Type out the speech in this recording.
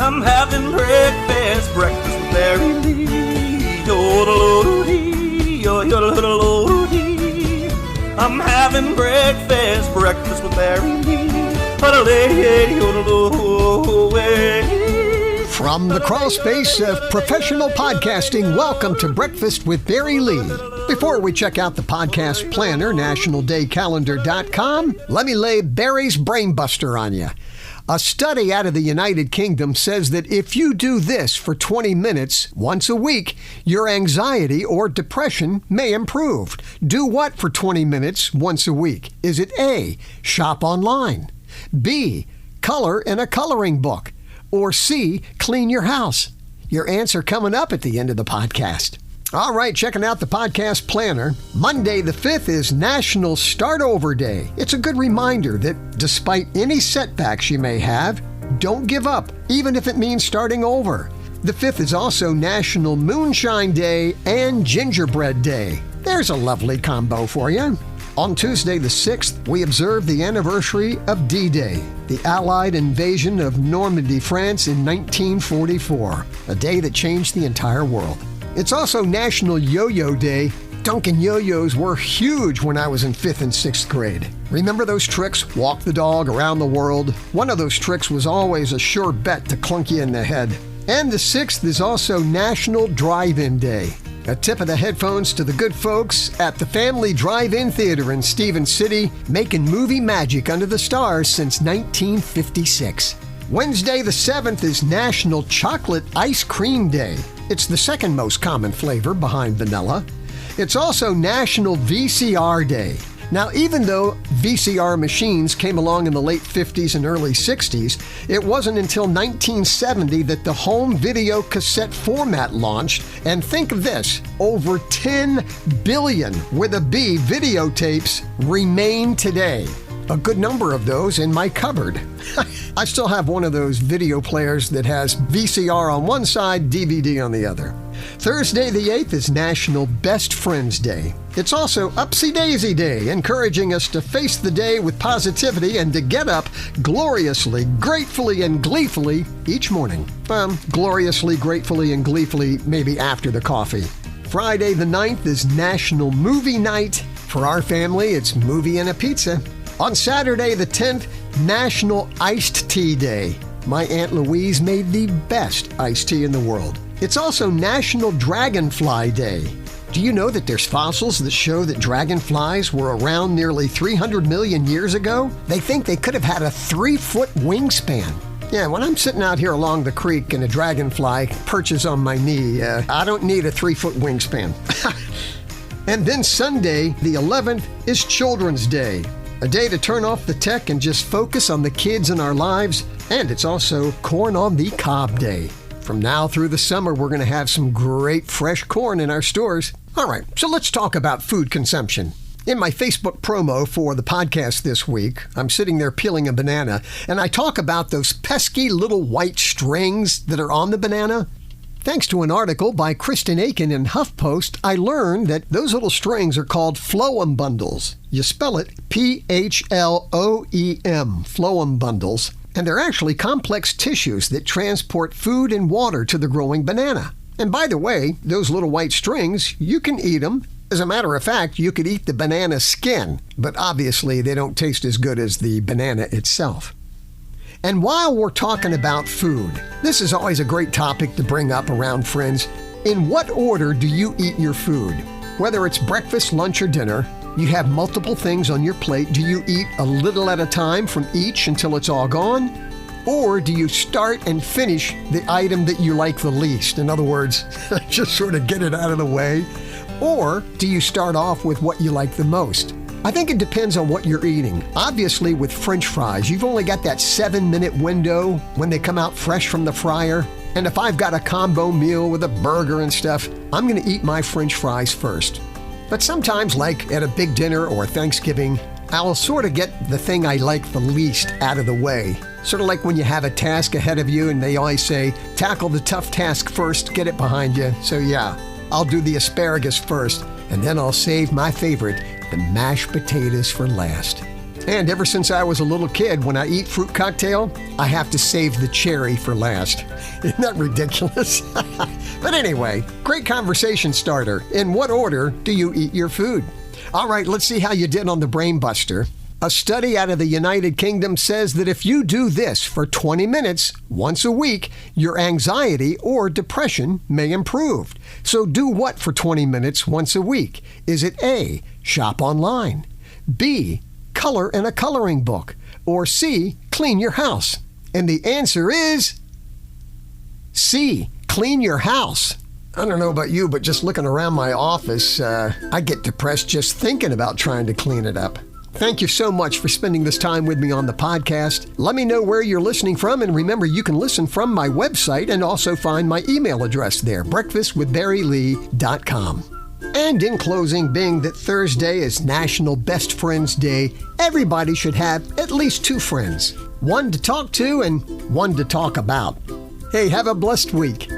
I'm having breakfast with Barry Lee. Yo-do-do-do-dee. I'm having breakfast with Barry Lee. From the crawl space of professional podcasting, welcome to Breakfast with Barry Lee. Before we check out the podcast planner, nationaldaycalendar.com, let me lay Barry's brainbuster on you. A study out of the United Kingdom says that if you do this for 20 minutes once a week, your anxiety or depression may improve. Do what for 20 minutes once a week? Is it A, shop online, B, color in a coloring book, or C, clean your house? Your answer coming up at the end of the podcast. All right, checking out the podcast planner. Monday the 5th is National Start Over Day. It's a good reminder that despite any setbacks you may have, don't give up, even if it means starting over. The 5th is also National Moonshine Day and Gingerbread Day. There's a lovely combo for you. On Tuesday the 6th, we observe the anniversary of D-Day, the Allied invasion of Normandy, France in 1944, a day that changed the entire world. It's also National Yo-Yo Day. Dunkin' yo-yos were huge when I was in 5th and 6th grade. Remember those tricks? Walk the dog around the world. One of those tricks was always a sure bet to clunk you in the head. And the 6th is also National Drive-In Day. A tip of the headphones to the good folks at the Family Drive-In Theater in Stevens City, making movie magic under the stars since 1956. Wednesday the 7th is National Chocolate Ice Cream Day. It's the second most common flavor behind vanilla. It's also National VCR Day. Now, even though VCR machines came along in the late 50s and early 60s, it wasn't until 1970 that the home video cassette format launched. And think of this, over 10 billion, with a B, videotapes remain today. A good number of those in my cupboard. I still have one of those video players that has VCR on one side, DVD on the other. Thursday the 8th is National Best Friends Day. It's also Upsy Daisy Day, encouraging us to face the day with positivity and to get up gloriously, gratefully, and gleefully each morning. Gloriously, gratefully, and gleefully maybe after the coffee. Friday the 9th is National Movie Night. For our family, it's movie and a pizza. On Saturday the 10th, National Iced Tea Day. My Aunt Louise made the best iced tea in the world. It's also National Dragonfly Day. Do you know that there's fossils that show that dragonflies were around nearly 300 million years ago? They think they could have had a 3-foot wingspan. Yeah, when I'm sitting out here along the creek and a dragonfly perches on my knee, I don't need a 3-foot wingspan. And then Sunday, the 11th, is Children's Day. A day to turn off the tech and just focus on the kids in our lives. And it's also Corn on the Cob Day. From now through the summer, we're going to have some great fresh corn in our stores. All right, so let's talk about food consumption. In my Facebook promo for the podcast this week, I'm sitting there peeling a banana, and I talk about those pesky little white strings that are on the banana. Thanks to an article by Kristen Aiken in HuffPost, I learned that those little strings are called phloem bundles. You spell it P-H-L-O-E-M, phloem bundles. And they're actually complex tissues that transport food and water to the growing banana. And by the way, those little white strings, you can eat them. As a matter of fact, you could eat the banana skin, but obviously they don't taste as good as the banana itself. And while we're talking about food, this is always a great topic to bring up around friends. In what order do you eat your food? Whether it's breakfast, lunch, or dinner, you have multiple things on your plate. Do you eat a little at a time from each until it's all gone? Or do you start and finish the item that you like the least? In other words, just sort of get it out of the way. Or do you start off with what you like the most? I think it depends on what you're eating. Obviously, with French fries, you've only got that 7-minute window when they come out fresh from the fryer. And if I've got a combo meal with a burger and stuff, I'm going to eat my French fries first. But sometimes, like at a big dinner or Thanksgiving, I'll sort of get the thing I like the least out of the way. Sort of like when you have a task ahead of you and they always say, tackle the tough task first, get it behind you. So yeah, I'll do the asparagus first, and then I'll save my favorite, the mashed potatoes, for last. And ever since I was a little kid, when I eat fruit cocktail, I have to save the cherry for last. Isn't that ridiculous? But anyway, great conversation starter. In what order do you eat your food? All right, let's see how you did on the Brain Buster. A study out of the United Kingdom says that if you do this for 20 minutes once a week, your anxiety or depression may improve. So do what for 20 minutes once a week? Is it A, shop online, B, color in a coloring book, or C, clean your house? And the answer is C, clean your house. I don't know about you, but just looking around my office, I get depressed just thinking about trying to clean it up. Thank you so much for spending this time with me on the podcast. Let me know where you're listening from, and remember, you can listen from my website and also find my email address there, breakfastwithbarrylee.com. And in closing, being that Thursday is National Best Friends Day, everybody should have at least 2 friends. One to talk to and one to talk about. Hey, have a blessed week.